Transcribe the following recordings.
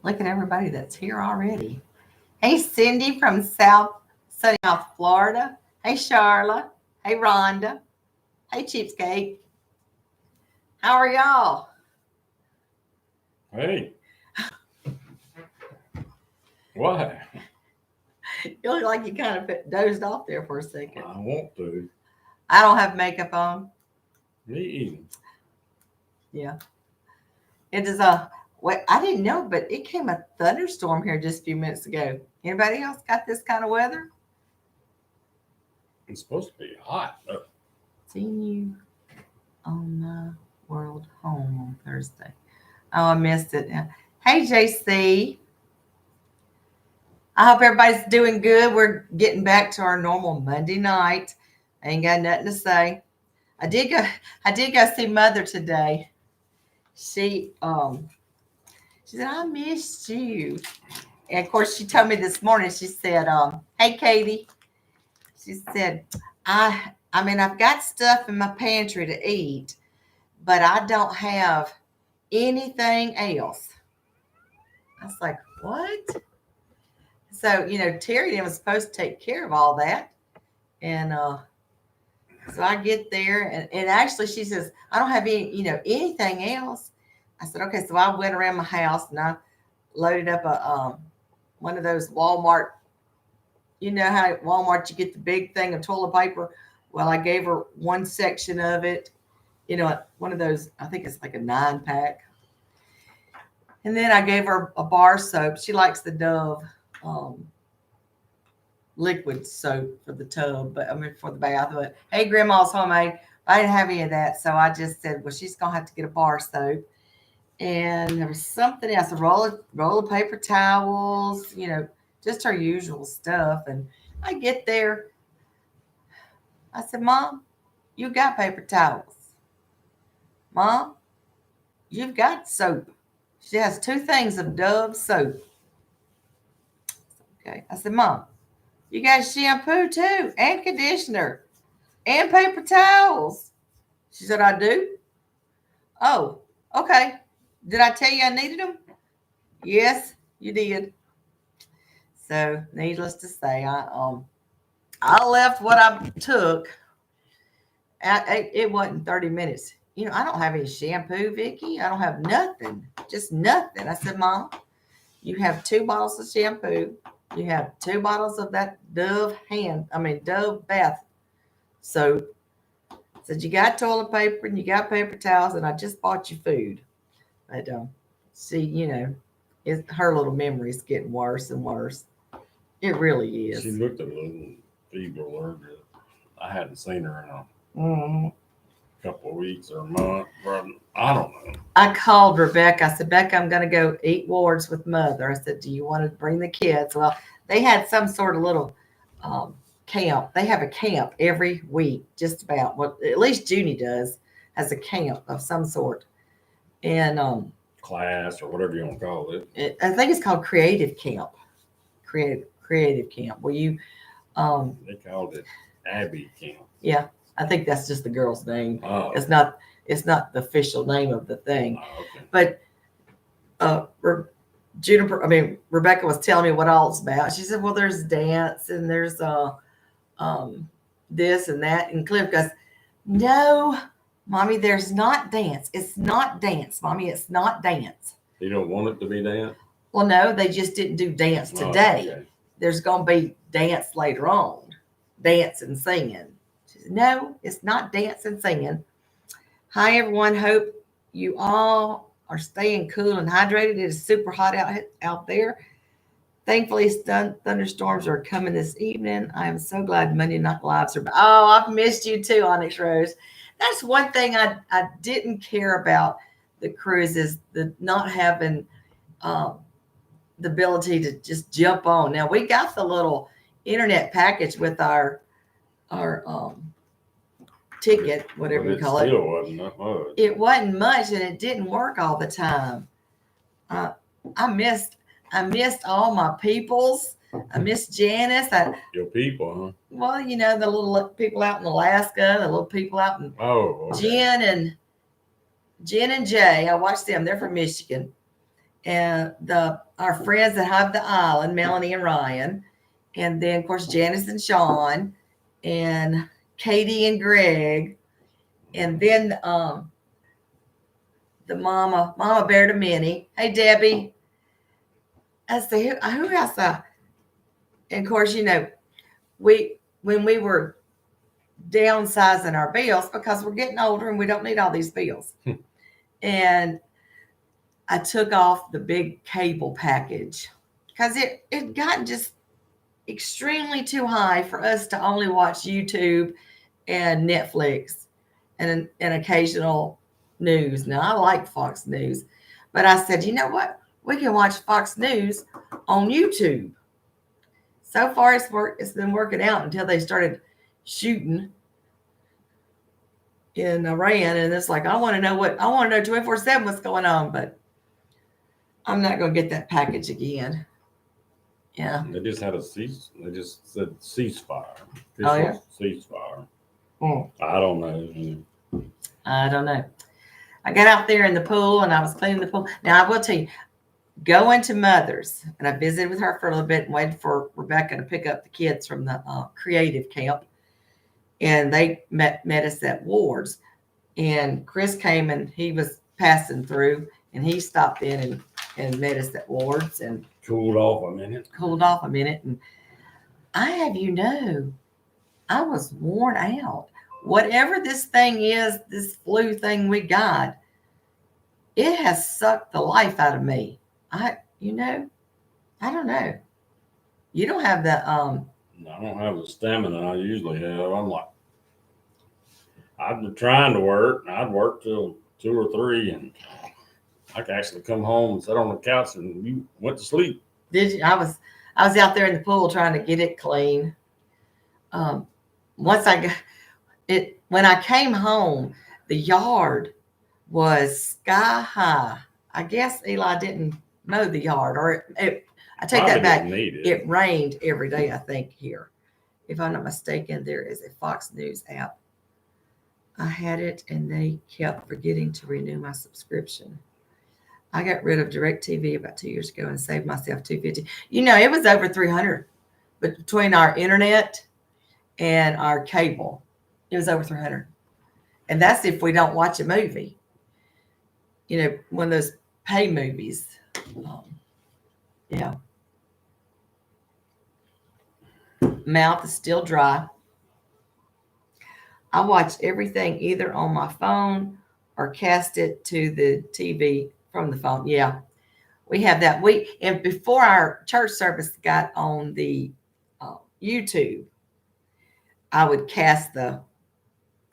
Look at everybody that's here already. Hey, Cindy from sunny South Florida. Hey, Charla. Hey, Rhonda. Hey, Cheapskate. How are y'all? Hey. Why? You look like you kind of dozed off there for a second. I want to. I don't have makeup on. Me either. Yeah. It is wait, I didn't know, but it came a thunderstorm here just a few minutes ago. Anybody else got this kind of weather? It's supposed to be hot. Seeing you on my world home on Thursday. Oh, I missed it. Hey, JC. I hope everybody's doing good. We're getting back to our normal Monday night. I ain't got nothing to say. I did go see Mother today. She said, I missed you. And of course she told me this morning, she said, hey Katie. She said, I mean, I've got stuff in my pantry to eat, but I don't have anything else. I was like, what? So, Terry was supposed to take care of all that. And so I get there and actually she says, I don't have anything else. I said, okay. So I went around my house and I loaded up a one of those Walmart. You know how at Walmart you get the big thing of toilet paper? Well, I gave her one section of it, one of those, I think it's like a 9-pack. And then I gave her a bar soap. She likes the Dove liquid soap for the tub, but I mean for the bath. But hey, Grandma's homemade. I didn't have any of that, so I just said, well, she's gonna have to get a bar soap. And there was something else, a roll of paper towels, just her usual stuff. And I get there, I said, Mom, you got paper towels. Mom, you've got soap. She has 2 things of Dove soap. Okay, I said, Mom, you got shampoo too, and conditioner, and paper towels. She said, I do. Oh, okay. Did I tell you I needed them? Yes, you did. So, needless to say, I left what I took. It wasn't 30 minutes. I don't have any shampoo, Vicky. I don't have nothing. Just nothing. I said, Mom, you have 2 bottles of shampoo. You have 2 bottles of that Dove bath soap. Said you got toilet paper and you got paper towels, and I just bought you food. But see, her little memory's getting worse and worse. It really is. She looked a little feeble. I hadn't seen her in a couple of weeks or a month. I don't know. I called Rebecca. I said, Becca, I'm going to go eat wards with Mother. I said, do you want to bring the kids? Well, they had some sort of little camp. They have a camp every week, just about. Well, at least Junie has a camp of some sort. And class or whatever you want to call it. I think it's called Creative Camp. Creative Camp. Where you they called it Abbey Camp. Yeah, I think that's just the girl's name. Oh. It's not the official name of the thing. Oh, okay. But Rebecca was telling me what all it's about. She said, well, there's dance and there's this and that. And Cliff goes, no, Mommy, there's not dance. It's not dance, Mommy. It's not dance. You don't want it to be dance? Well, no, they just didn't do dance today. Oh, okay. There's going to be dance later on. Dance and singing. She said, no, it's not dance and singing. Hi, everyone. Hope you all are staying cool and hydrated. It is super hot out there. Thankfully, thunderstorms are coming this evening. I am so glad Monday Night Lives are back. Oh, I've missed you too, Onyx Rose. That's one thing I didn't care about the cruise is the not having the ability to just jump on. Now, we got the little internet package with our ticket, whatever you call it. Still wasn't that much. It wasn't much, and it didn't work all the time. I missed all my peoples. I missed Janice. Your people, huh? Well, the little people out in Alaska, the little people out in okay. Jen and Jay. I watched them. They're from Michigan. and our friends that have the island, Melanie and Ryan, and then of course Janice and Sean, and Katie and Greg, and then the Mama Bear to Minnie. Hey Debbie. I say who else? And of course, when we were downsizing our bills because we're getting older and we don't need all these bills. And I took off the big cable package because it got just extremely too high for us to only watch YouTube and Netflix and occasional news. Now, I like Fox News, but I said, you know what? We can watch Fox News on YouTube. So far, it's been working out until they started shooting in Iran, and it's like I want to know 24/7 what's going on, but I'm not going to get that package again. Yeah. They just had they just said ceasefire. Oh, yeah? Ceasefire. Mm. I don't know. I don't know. I got out there in the pool and I was cleaning the pool. Now, I will tell you, going to Mother's, and I visited with her for a little bit and waited for Rebecca to pick up the kids from the creative camp. And they met us at Ward's. And Chris came and he was passing through and he stopped in and met us at Ward's and Cooled off a minute. And I have I was worn out. Whatever this thing is, this flu thing we got, it has sucked the life out of me. I don't know. You don't have the I don't have the stamina I usually have. I've been trying to work, and I'd work till 2 or 3, and I could actually come home and sit on the couch and you went to sleep. Did you? I was out there in the pool trying to get it clean. Once I got it, when I came home, the yard was sky high. I guess Eli didn't mow the yard, or I take that back. It rained every day, I think, here. If I'm not mistaken, there is a Fox News app. I had it, and they kept forgetting to renew my subscription. I got rid of DirecTV about 2 years ago and saved myself $250. It was over $300, but between our internet and our cable, it was over $300, and that's if we don't watch a movie. One of those pay movies. Yeah. Mouth is still dry. I watch everything either on my phone or cast it to the TV from the phone. Yeah, we have that. And before our church service got on the YouTube, I would cast the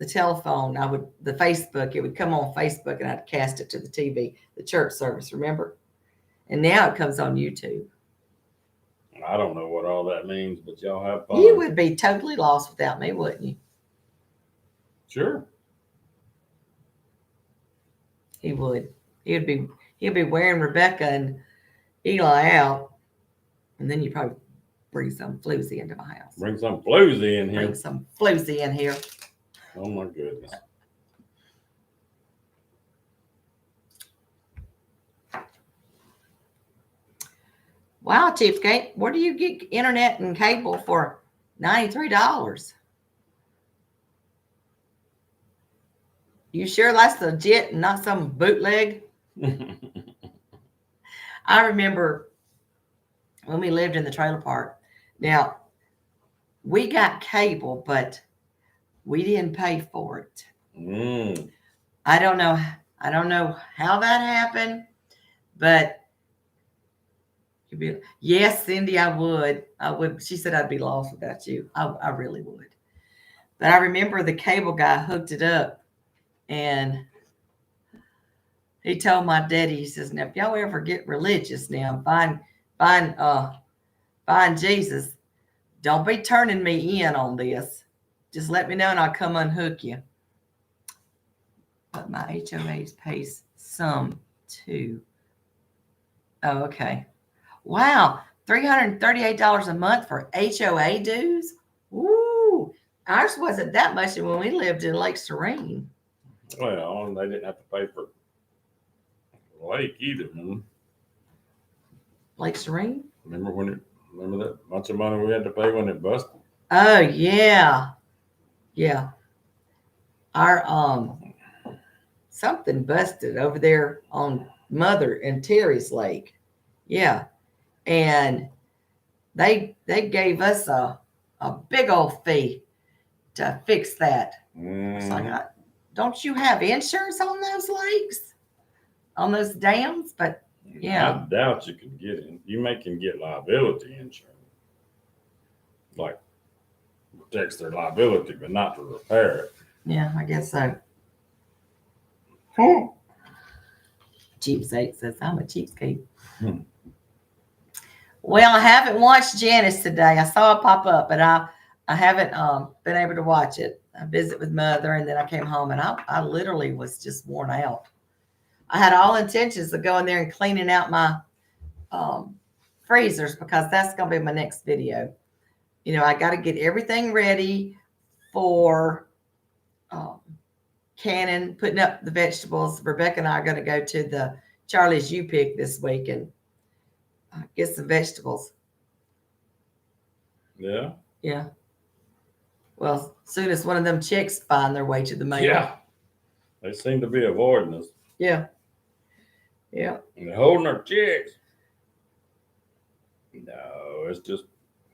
telephone. The Facebook. It would come on Facebook, and I'd cast it to the TV, the church service. Remember? And now it comes on YouTube. I don't know what all that means, but y'all have fun. You would be totally lost without me, wouldn't you? Sure. He would. He'd be wearing Rebecca and Eli out, and then you probably bring some floozy into my house. Bring some floozy in here. Bring some floozy in here. Oh my goodness. Wow, Cheapskate, where do you get internet and cable for $93? You sure that's legit and not some bootleg? I remember when we lived in the trailer park. Now, we got cable, but we didn't pay for it. I don't know how that happened, but yes, Cindy, I would. She said I'd be lost without you. I really would. But I remember the cable guy hooked it up, and he told my daddy, he says, now if y'all ever get religious now, find Jesus, don't be turning me in on this. Just let me know and I'll come unhook you. But my HOA pays some too. Oh, okay. Wow, $338 a month for HOA dues? Ooh, ours wasn't that much when we lived in Lake Serene. Well, they didn't have to pay for the lake either. Lake Serene? Remember that bunch of money we had to pay when it busted? Oh yeah. Yeah. Our something busted over there on Mother and Terry's Lake. Yeah. And they gave us a big old fee to fix that. It's like, don't you have insurance on those lakes? On those dams? But yeah. I doubt you can get it. You can get liability insurance. Like protects their liability, but not to repair it. Yeah, I guess so. Cheapsake says I'm a cheapskate. Well, I haven't watched Janice today. I saw it pop up, but I haven't been able to watch it. I visit with Mother, and then I came home, and I literally was just worn out. I had all intentions of going there and cleaning out my freezers because that's going to be my next video. You know, I got to get everything ready for canning, putting up the vegetables. Rebecca and I are going to go to the Charlie's U Pick this week and get some vegetables. Yeah. Yeah. Well, soon as one of them chicks find their way to the mail. Yeah. They seem to be avoiding us. Yeah. Yeah. And they're holding our chicks. No, it's just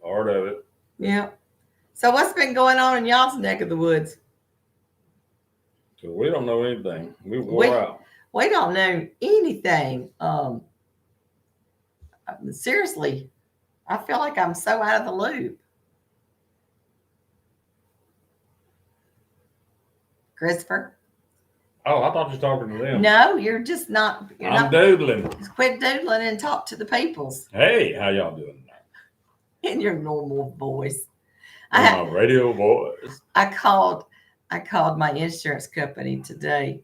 part of it. Yeah. So what's been going on in y'all's neck of the woods? So we don't know anything. We wore out. We don't know anything. Seriously, I feel like I'm so out of the loop. Christopher? Oh, I thought you were talking to them. No, you're just not. I'm doodling. Quit doodling and talk to the peoples. Hey, how y'all doing now? In your normal voice. My radio voice. I called my insurance company today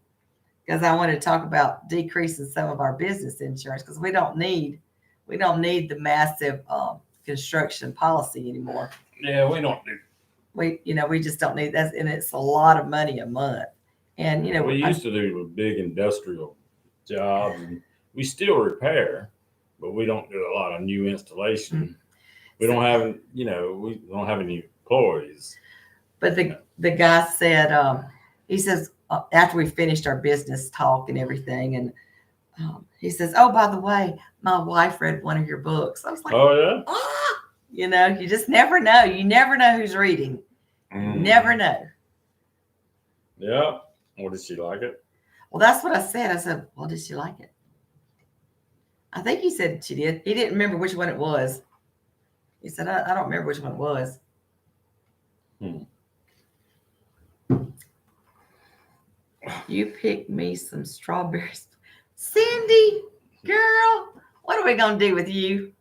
because I wanted to talk about decreasing some of our business insurance because we don't need the massive construction policy anymore. Yeah, we don't do. We just don't need that, and it's a lot of money a month. And we used to do big industrial jobs, and we still repair, but we don't do a lot of new installation. Mm-hmm. We don't have any employees. But the guy said, he says after we finished our business talk and everything, and he says, "Oh, by the way, my wife read one of your books." I was like, "Oh yeah." You just never know. You never know who's reading. Never know. Yeah. Well, did she like it? Well, that's what I said. I said, "Well, did she like it?" I think he said she did. He didn't remember which one it was. He said, I don't remember which one it was. You picked me some strawberries. Cindy, girl, what are we going to do with you?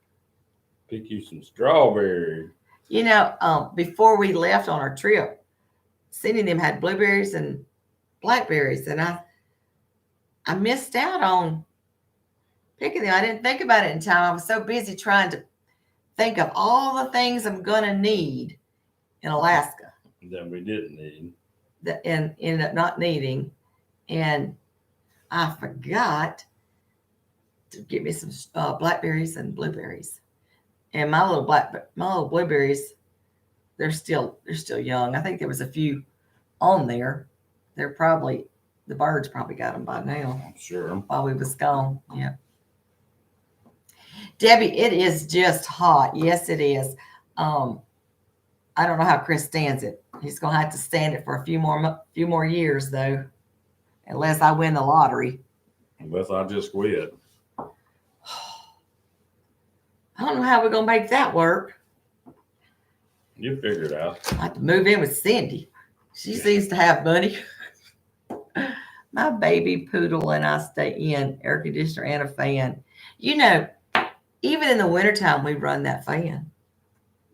Pick you some strawberries. Before we left on our trip, Cindy and them had blueberries and blackberries, and I missed out on picking them. I didn't think about it in time. I was so busy trying to think of all the things I'm going to need in Alaska. That we didn't need. And ended up not needing. And I forgot to get me some blackberries and blueberries. And my little blueberries, they're still young. I think there was a few on there. The birds probably got them by now. I'm sure. While we was gone. Yeah. Debbie, it is just hot. Yes, it is. I don't know how Chris stands it. He's going to have to stand it for a few more years, though, unless I win the lottery. Unless I just quit. I don't know how we're going to make that work. You figure it out. I have to move in with Cindy. She seems to have money. My baby poodle and I stay in air conditioner and a fan. Even in the wintertime, we run that fan.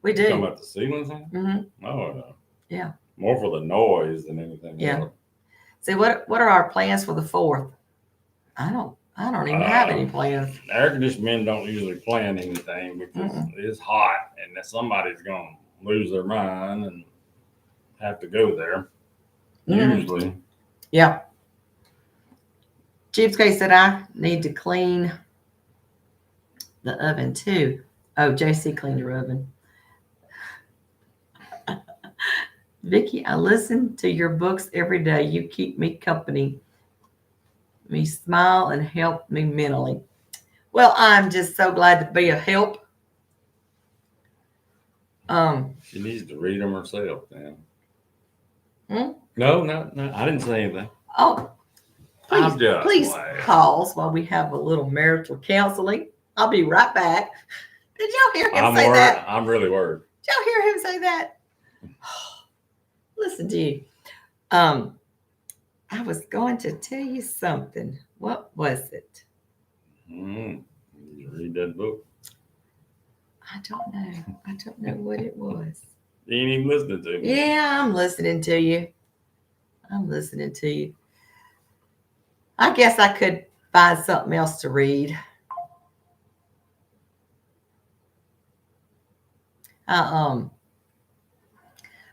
We do. You talking about the ceiling thing? Mm-hmm. Oh, no. Yeah. More for the noise than anything else. See, what are our plans for the 4th? I don't even have any plans. Air conditioning men don't usually plan anything because it's hot and that somebody's going to lose their mind and have to go there. Usually. Yeah. Cheapskate said I need to clean the oven too. Oh, JC cleaned your oven. Vicky, I listen to your books every day. You keep me company, me smile and help me mentally. Well, I'm just so glad to be a help. She needs to read them herself then. Hmm? No, I didn't say anything. Oh, I'm just please playing. pause while we have a little marital counseling. I'll be right back. Did y'all hear him say that? I'm really worried. Did y'all hear him say that? Listen to you. I was going to tell you something. What was it? You read that book. I don't know. I don't know what it was. You ain't even listening to me. Yeah, I'm listening to you. I'm listening to you. I guess I could find something else to read.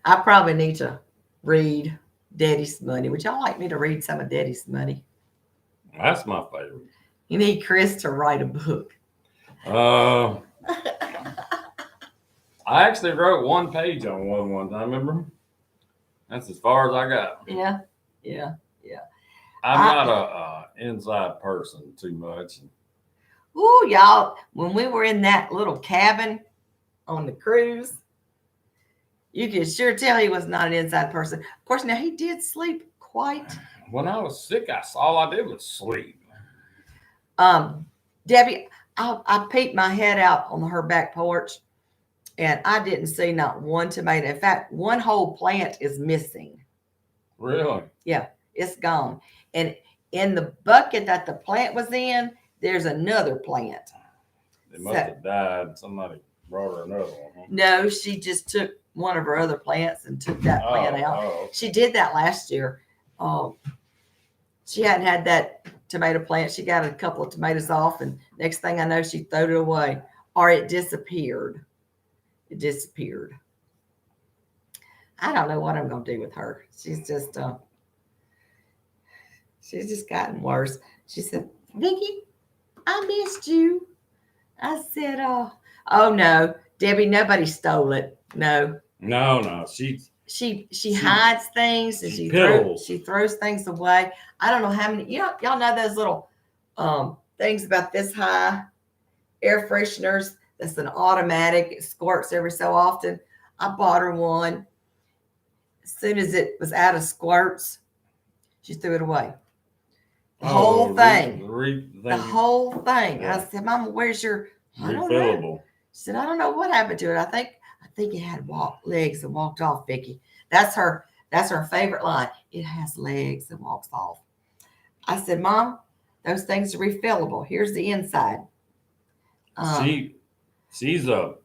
I probably need to read Daddy's Money. Would y'all like me to read some of Daddy's Money? That's my favorite. You need Chris to write a book. I actually wrote one page on one time, remember? That's as far as I got. Yeah. I'm not a inside person too much. Ooh, y'all, when we were in that little cabin on the cruise, you could sure tell he was not an inside person. Of course, now he did sleep quite. When I was sick, all I did was sleep. Debbie, I peeked my head out on her back porch, and I didn't see not one tomato. In fact, one whole plant is missing. Really? Yeah, it's gone. And in the bucket that the plant was in, there's another plant. They must have died. Somebody brought her another one. Huh? No, she just took one of her other plants and took that plant out. Okay. She did that last year. She hadn't had that tomato plant. She got a couple of tomatoes off, and next thing I know, she threw it away, or it disappeared. It disappeared. I don't know what I'm going to do with her. She's just gotten worse. She said, Vicky, I missed you. I said, oh no, Debbie, nobody stole it. No. She hides things and she throws things away. I don't know how many. Y'all know those little things about this high air fresheners. That's an automatic. It squirts every so often. I bought her one. As soon as it was out of squirts, she threw it away. The whole thing. The whole thing. Yeah. I said, Mama, where's your refillable? She said, I don't know what happened to it. I think it had legs and walked off, Vicky. That's her favorite line. It has legs and walks off. I said, Mom, those things are refillable. Here's the inside. She's a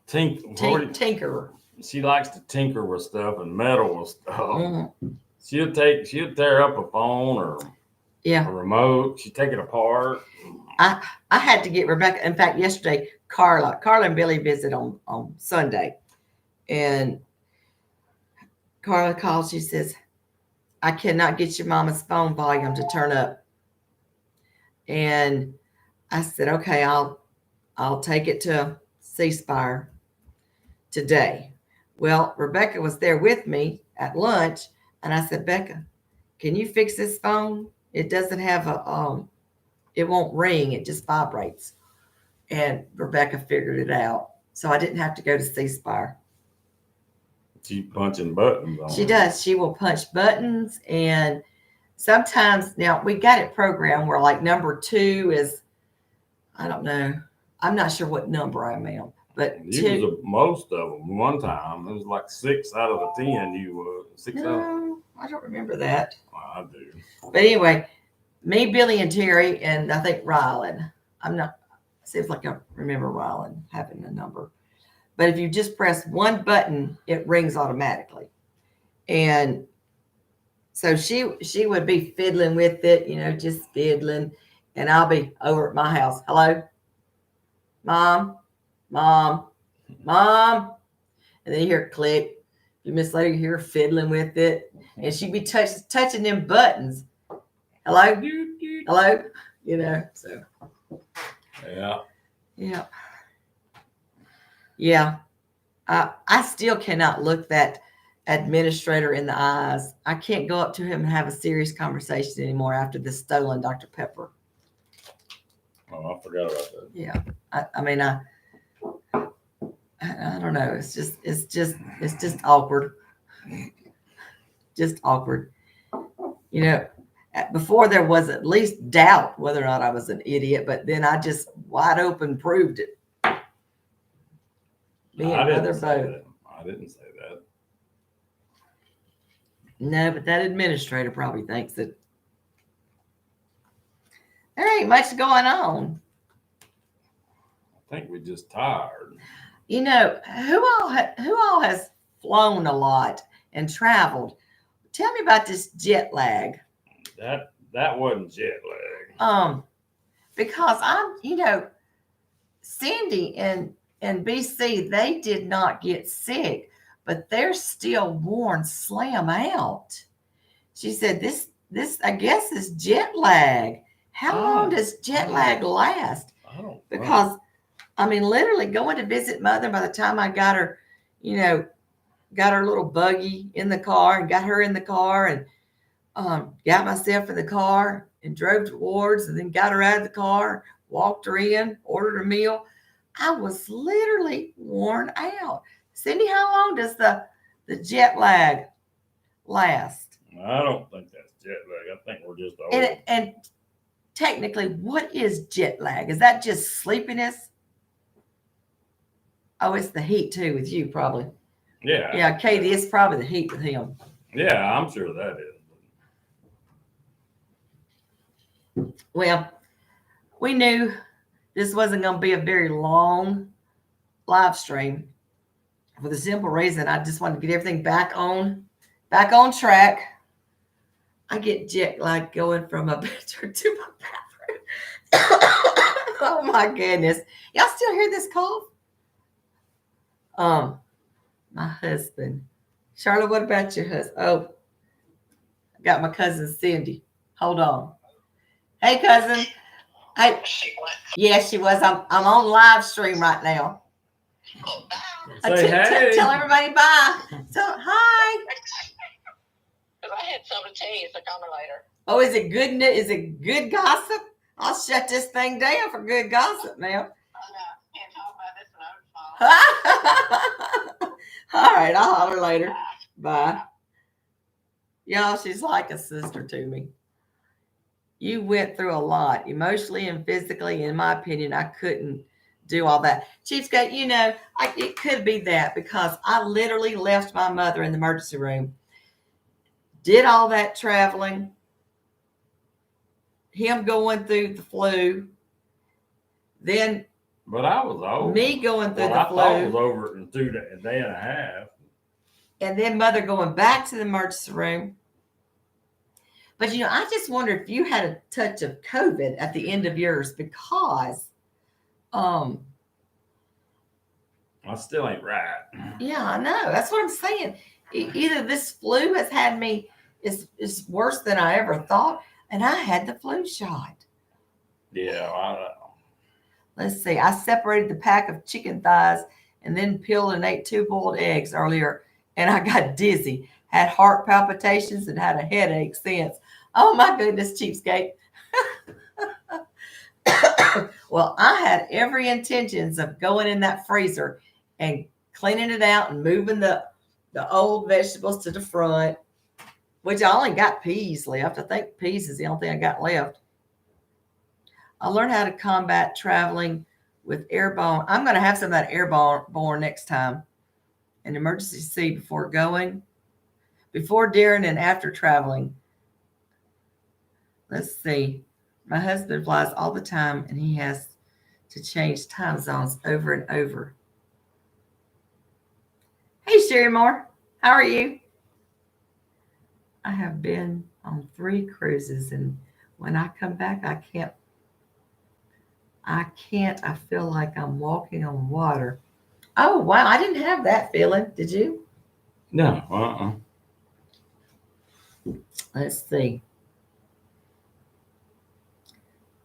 tinkerer. She likes to tinker with stuff and meddle with stuff. Mm-hmm. She'll tear up a phone or a remote. She'll take it apart. I had to get Rebecca. In fact, yesterday, Carla and Billy visit on Sunday. And Carla calls. She says, I cannot get your mama's phone volume to turn up. And I said, okay, I'll take it to C-Spire today. Well, Rebecca was there with me at lunch. And I said, Becca, can you fix this phone? It doesn't have it won't ring. It just vibrates. And Rebecca figured it out. So I didn't have to go to C-Spire. She's punching buttons. She does. She will punch buttons. And sometimes, now we got it programmed where like number 2 is, I don't know. I'm not sure what number I'm on. But you was most of them one time. It was like 6 out of the 10 you were. 6 out of I don't remember that. Well, I do. But anyway, me, Billy, and Terry, and I think Rylan. Seems like I remember Rylan having a number. But if you just press one button, it rings automatically. And so she would be fiddling with it, just fiddling. And I'll be over at my house. Hello? Mom? And then you hear a click. A few minutes later, you hear her fiddling with it. And she'd be touching them buttons. Hello? Hello? you know. So Yeah. yeah, yeah. I still cannot look that administrator in the eyes. I can't go up to him and have a serious conversation anymore after this stolen Dr. Pepper. Oh, I forgot about that. Yeah, I mean, I don't know. It's just awkward. Just awkward. You know, before there was at least doubt whether or not I was an idiot, but then I just wide open proved it. Me and Mother both. I didn't say that. No, but that administrator probably thinks that there ain't much going on. I think we're just tired. You know, who all has flown a lot and traveled? Tell me about this jet lag. That wasn't jet lag. Because Cindy in BC, they did not get sick, but they're still worn slam out. She said this I guess is jet lag. How long does jet lag last? I don't know. Because I mean, literally going to visit Mother, by the time I got her, got her little buggy in the car and got her in the car and got myself in the car and drove towards and then got her out of the car, walked her in, ordered a meal. I was literally worn out. Cindy, how long does the jet lag last? I don't think that's jet lag. I think we're just old. And technically, what is jet lag? Is that just sleepiness? Oh, it's the heat too with you, probably. Yeah. Yeah, Katie, it's probably the heat with him. Yeah, I'm sure that is. Well, we knew this wasn't going to be a very long live stream for the simple reason I just wanted to get everything back on track. I get jet lag going from my bedroom to my bathroom. Oh my goodness. Y'all still hear this cough? My husband. Charlotte, what about your husband? Oh, I got my cousin Cindy. Hold on. Hey, cousin. Hey. Yeah, she was. I'm on live stream right now. Say hey. Tell everybody bye. So hi. Because I had something to tell you, so call me later. Oh, is it good? Is it good gossip? I'll shut this thing down for good gossip now. I know. Can't talk about this one. All right, I'll holler later. Bye. Y'all, she's like a sister to me. You went through a lot, emotionally and physically. In my opinion, I couldn't do all that. Cheapskate, it could be that because I literally left my mother in the emergency room, did all that traveling, him going through the flu, then but I was over. Me going through the I flu. thought it was over in a day and a half. And then Mother going back to the emergency room. But, I just wonder if you had a touch of COVID at the end of yours because, I still ain't right. Yeah, I know. That's what I'm saying. Either this flu has had me, is worse than I ever thought, and I had the flu shot. Yeah, I know. Let's see. I separated the pack of chicken thighs and then peeled and ate 2 boiled eggs earlier, and I got dizzy, had heart palpitations, and had a headache since. Oh, my goodness, cheapskate. Well, I had every intentions of going in that freezer and cleaning it out and moving the old vegetables to the front, which I only got peas left. I think peas is the only thing I got left. I learned how to combat traveling with airborne. I'm going to have some of that airborne next time. An emergency seat before going, before, during, and after traveling. Let's see. My husband flies all the time, and he has to change time zones over and over. Hey, Sherry Moore. How are you? I have been on 3 cruises, and when I come back, I can't. I feel like I'm walking on water. Oh, wow. I didn't have that feeling. Did you? No. Let's see.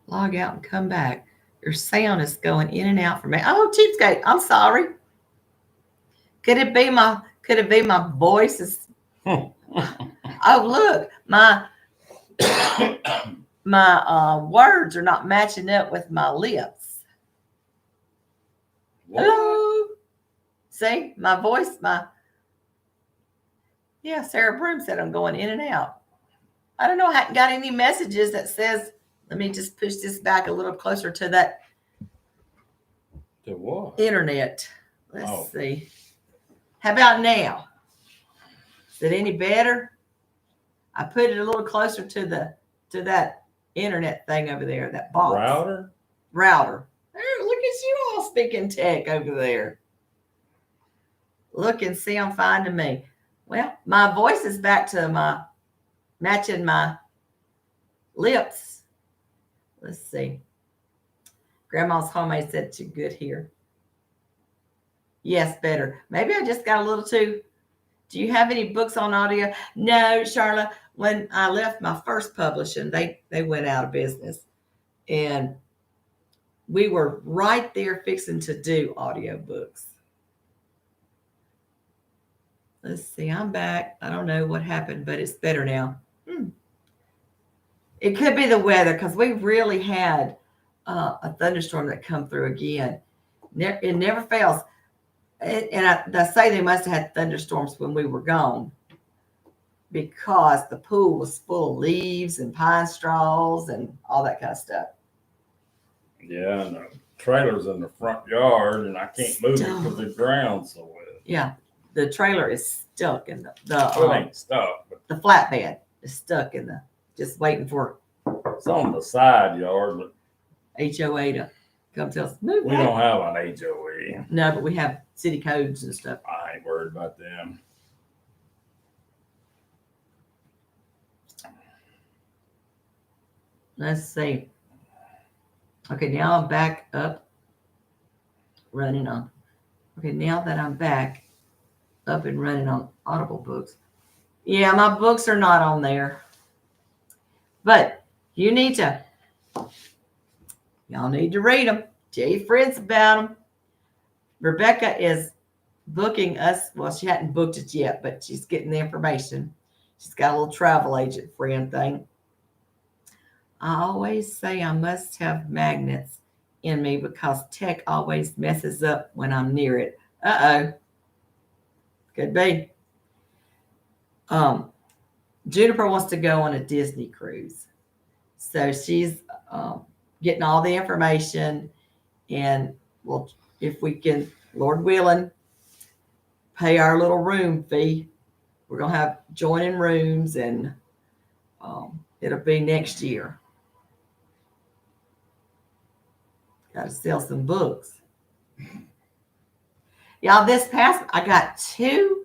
Log out and come back. Your sound is going in and out for me. Oh, cheapskate. I'm sorry. Could it be my voice is oh look, my words are not matching up with my lips. What? Hello. See, my voice, Sarah Broom said I'm going in and out. I don't know, I haven't got any messages that says, let me just push this back a little closer to that To what? internet. Let's Oh. see. How about now? Is it any better? I put it a little closer to that internet thing over there, that box. Router. Oh, look at you all speaking tech over there. Look and see, I'm fine to me. Well, my voice is back to matching my lips. Let's see. Grandma's homemade said you're good here. Yes, better. Maybe I just got a little too. Do you have any books on audio? No, Charla. When I left my first publishing, they went out of business. And we were right there fixing to do audio books. Let's see, I'm back. I don't know what happened, but it's better now. It could be the weather because we really had a thunderstorm that come through again. It never fails. And I say they must have had thunderstorms when we were gone because the pool was full of leaves and pine straws and all that kind of stuff. Yeah, and the trailer's in the front yard, and I can't move it because the ground's so wet. Yeah, the trailer is stuck in It ain't stuck, but the flatbed is stuck in just waiting for it's on the side yard. But HOA to come tell us move. we back. don't have an HOA. No, but we have city codes and stuff. I ain't worried about them. Let's see. Okay, now I'm back up, running on. Okay, now that I'm back up and running on Audible books. Yeah, my books are not on there. But y'all need to read them. Tell your friends about them. Rebecca is booking us. Well, she hadn't booked it yet, but she's getting the information. She's got a little travel agent friend thing. I always say I must have magnets in me because tech always messes up when I'm near it. Uh-oh. Could be. Juniper wants to go on a Disney cruise. So she's getting all the information. And well, if we can, Lord willing, pay our little room fee, we're going to have joining rooms and it'll be next year. Got to sell some books. Y'all, this past, I got two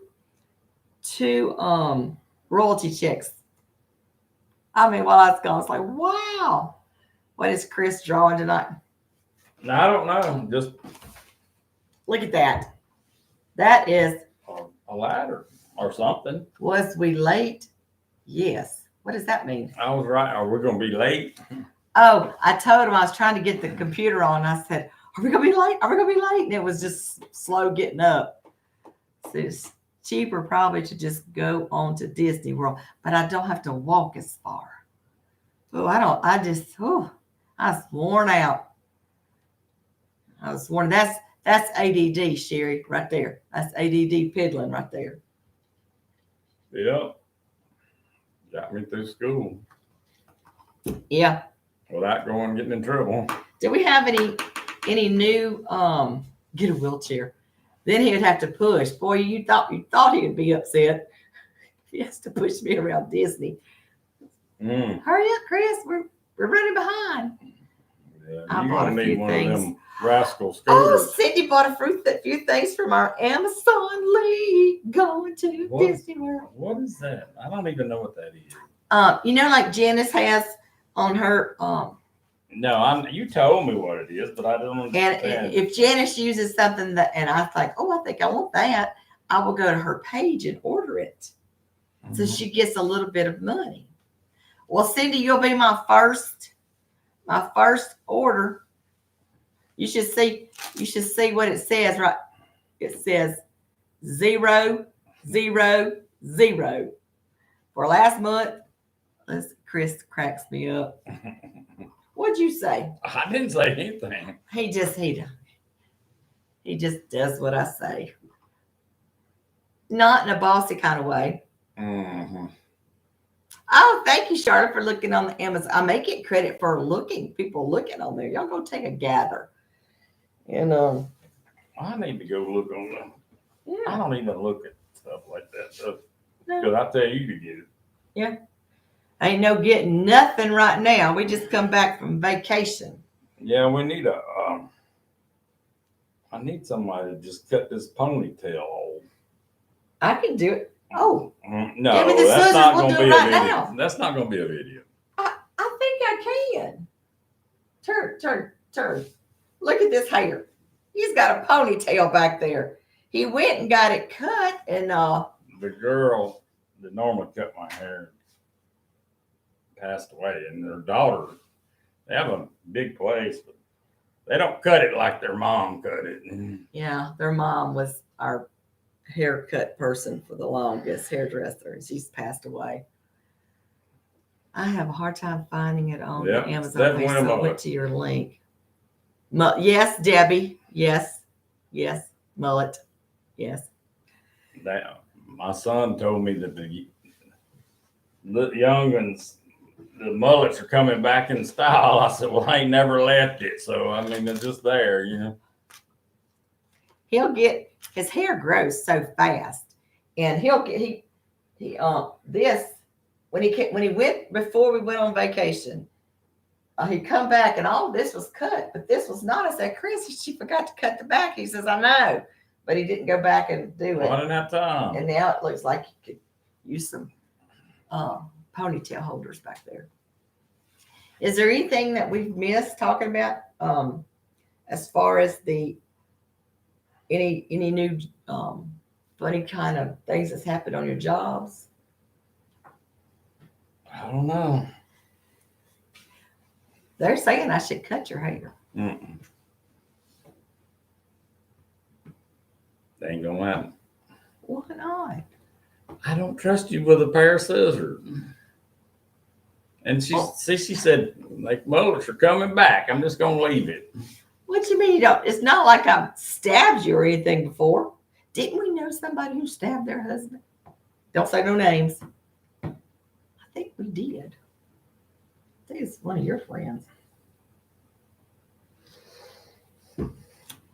royalty checks. I mean, while I was gone, it's like, wow. What is Chris drawing tonight? I don't know. Just Look at that. That is, a ladder or something. was we late? Yes. What does that mean? I was right. Are we going to be late? Oh, I told him I was trying to get the computer on. I said, are we going to be late? Are we going to be late? And it was just slow getting up. So it's cheaper probably to just go on to Disney World, but I don't have to walk as far. Oh, I was worn out. I was worn. That's ADD, Sherry, right there. That's ADD piddling right there. Yep. Got me through school Yeah. without getting in trouble. Do we have any new get a wheelchair? Then he would have to push. Boy, you thought he would be upset. He has to push me around Disney. Hurry up, Chris. We're running behind. Yeah, I you're bought gonna a need few one things. of them rascal Oh, scooters. Sydney bought a few things from our Amazon league going to What? Disney World. What is that? I don't even know what that is. Like Janice has on her No, you told me what it is, but I don't understand. and if Janice uses something that, and I think, I think I want that, I will go to her page and order it. So she gets a little bit of money. Well, Cindy, you'll be my first My first order. You should see what it says, right? It says 0, 0, 0 for last month. Chris cracks me up. What'd you say? I didn't say anything. He just does what I say. Not in a bossy kind of way. Mm-hmm. Oh, thank you, Charlotte, for looking on the Amazon. I may get credit for people looking on there. Y'all go take a gather. And I need to go look on them. I yeah. don't even look at stuff like that No. because I tell you to get it. Ain't no getting nothing right now. We just come back from vacation. Yeah, we need I need somebody to just cut this ponytail off. I can do it. Oh, No, give me the that's scissors. not We'll going to do be it a right video. now. That's not going to be a video. I think I can. Turn. Look at this hair. He's got a ponytail back there. He went and got it cut, and The girl that normally cut my hair passed away, and their daughter, they have a big place, but they don't cut it like their mom cut it. yeah, their mom was our haircut person for the longest, hairdresser, and she's passed away. I have a hard time finding it on Yep, the Amazon Steph page, went so I above went it. to your link. Yes, Debbie. Yes. Mullet. Yes. My son told me that the young ones, the mullets are coming back in style. I said, well, I ain't never left it. So, I mean, it's just there, you know. He'll get, his hair grows so fast, and when he went before we went on vacation, he'd come back and all this was cut, but this was not. I said, Chris, she forgot to cut the back. He says, I know, but he didn't go back and do it. I didn't have time. And now it looks like you could use some ponytail holders back there. Is there anything that we've missed talking about as far as any new funny kind of things that's happened on your jobs? I don't know. They're saying I should cut your hair. Mm-mm. They ain't gonna happen. Why not? I don't trust you with a pair of scissors. And she said, like, mullets are coming back. I'm just gonna leave it. What you mean you don't? It's not like I've stabbed you or anything before. Didn't we know somebody who stabbed their husband? Don't say no names. I think we did. I think it's one of your friends.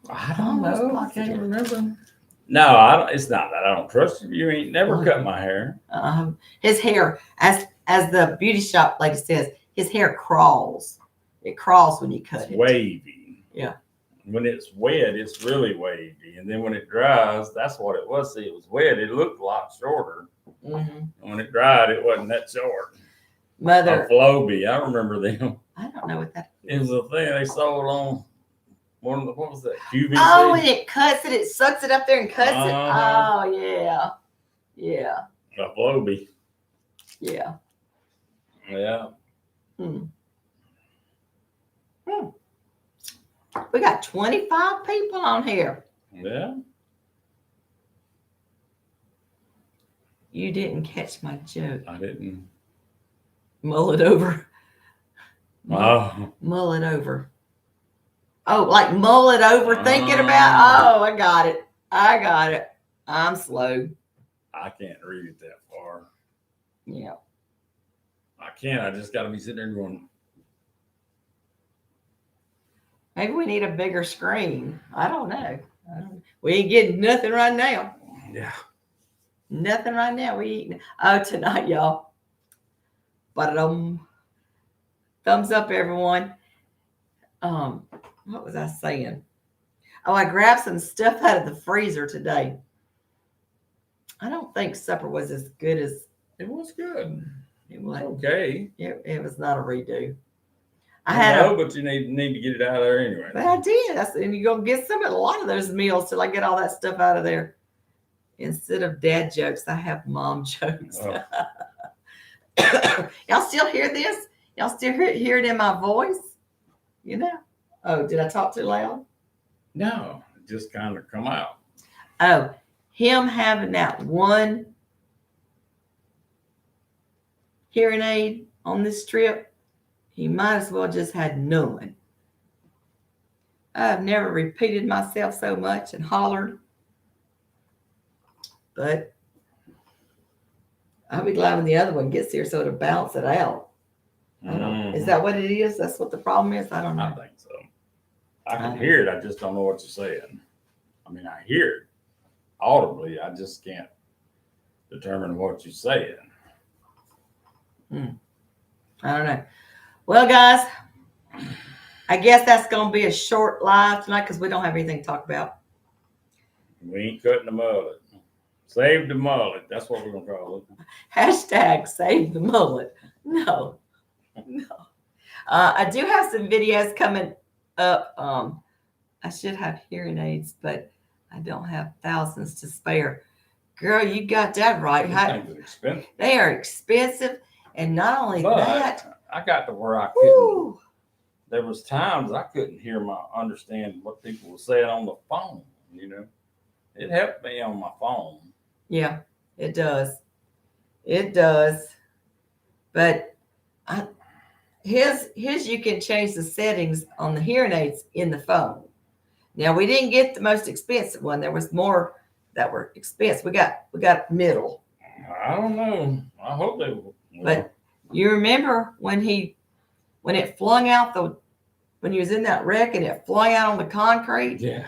I don't Almost know. I positive. can't remember. No, I don't. It's not that I don't trust you. You ain't never cut my hair. His hair, as the beauty shop lady says, his hair crawls. It crawls when you cut It's it. wavy. Yeah. When it's wet, it's really wavy, and then when it dries, that's what it was. See, it was wet. It looked a lot shorter. Mm-hmm. When it dried, it wasn't that short. Mother, A Floby, I remember them. I don't know what that It was a thing they sold on one of the, what was that? QVC. Oh, and it cuts it. It sucks it up there and cuts it. Uh-huh. Oh, yeah. Yeah. A Floby. Yeah. Yeah. We got 25 people on here. Yeah. You didn't catch my joke. I didn't. Mull it over. Oh. Mull it over. Oh, like mull it over, thinking about. Oh, I got it. I'm slow. I can't read it that far. Yeah. I can't. I just got to be sitting there going. Maybe we need a bigger screen. I don't know. We ain't getting nothing right now. Yeah. Nothing right now. We eating. Oh, tonight, y'all. But thumbs up, everyone. What was I saying? Oh, I grabbed some stuff out of the freezer today. I don't think supper was as good as It was good. it was. Okay. It was not a redo. But you need to get it out of there anyway. But I did. And you're gonna get a lot of those meals till I get all that stuff out of there. Instead of dad jokes, I have mom jokes. Oh. Y'all still hear this? Y'all still hear it in my voice? You know? Oh, did I talk too loud? No, it just kind of come out. Oh, him having that one hearing aid on this trip, he might as well just had none. I've never repeated myself so much and hollered, but I'll be glad when the other one gets here so it'll balance it out. Is that what it is? That's what the problem is? I don't I know. think so. I can hear it. I just don't know what you're saying. I mean, I hear it audibly. I just can't determine what you're saying. I don't know. Well, guys, I guess that's going to be a short live tonight because we don't have anything to talk about. We ain't cutting the mullet. Save the mullet. That's what we're going to call it. Hashtag save the mullet. No. I do have some videos coming up. I should have hearing aids, but I don't have thousands to spare. Girl, you got that right. These things are expensive. They are expensive, and not only that, I got to where I couldn't. woo, There was times I couldn't understand what people were saying on the phone. You know, it helped me on my phone. yeah, it does. It does. But his you can change the settings on the hearing aids in the phone. Now we didn't get the most expensive one. There was more that were expensive. We got middle. I don't know. I hope they will. But you remember when it flung out when he was in that wreck and it flung out on the concrete? Yeah.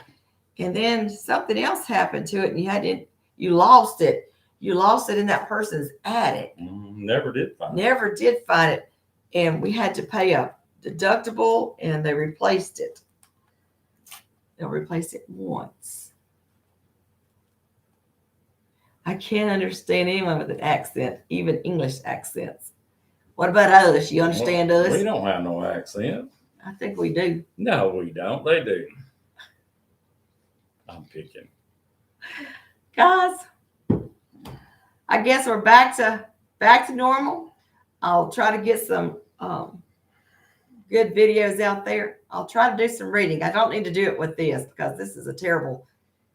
And then something else happened to it and you lost it. You lost it in that person's attic. Never did find it. Never did find it. And we had to pay a deductible and they replaced it. They'll replace it once. I can't understand anyone with an accent, even English accents. What about us? You understand us? We don't have no accent. I think we do. No, we don't. They do. I'm picking. Guys, I guess we're back to normal. I'll try to get some good videos out there. I'll try to do some reading. I don't need to do it with this because this is a terrible,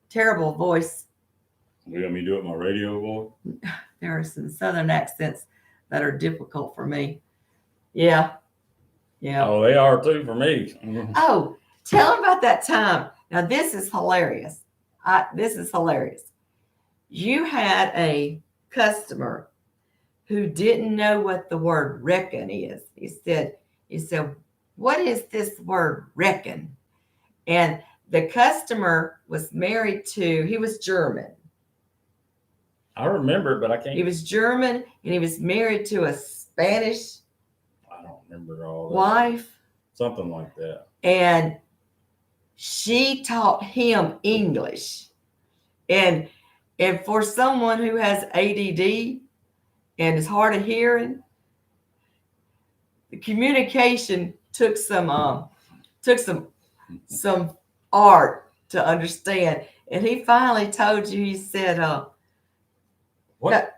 terrible voice. We want me to do it in my radio voice? There are some Southern accents that are difficult for me. Yeah. Oh, they are too for me. Oh, tell them about that time. Now, this is hilarious. This is hilarious. You had a customer who didn't know what the word reckon is. He said, what is this word reckon? And the customer was married he was German. I remember it, but I can't. He was German and he was married to a Spanish I don't remember all that. wife. Something like that. And she taught him English. And for someone who has ADD and is hard of hearing, the communication took some art to understand. And he finally told you, he said, What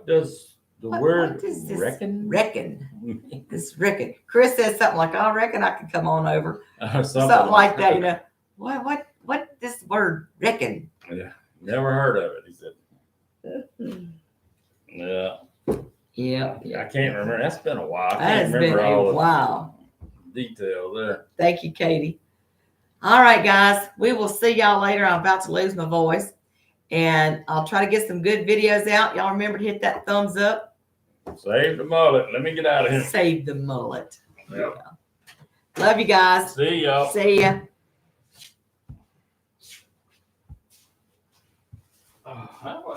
does the word is this reckon? Reckon. This reckon. Chris said something like, I reckon I could come on over. Something like that, you know. What this word reckon? Yeah, never heard of it. He said. Yeah. Yeah. I can't remember. That's been a while. I That can't has been remember all a the while. detail there. Thank you, Katie. All right, guys. We will see y'all later. I'm about to lose my voice. And I'll try to get some good videos out. Y'all remember to hit that thumbs up. Save the mullet. Let me get out of here. Save the mullet. Yep. Love you guys. See y'all. See ya. That was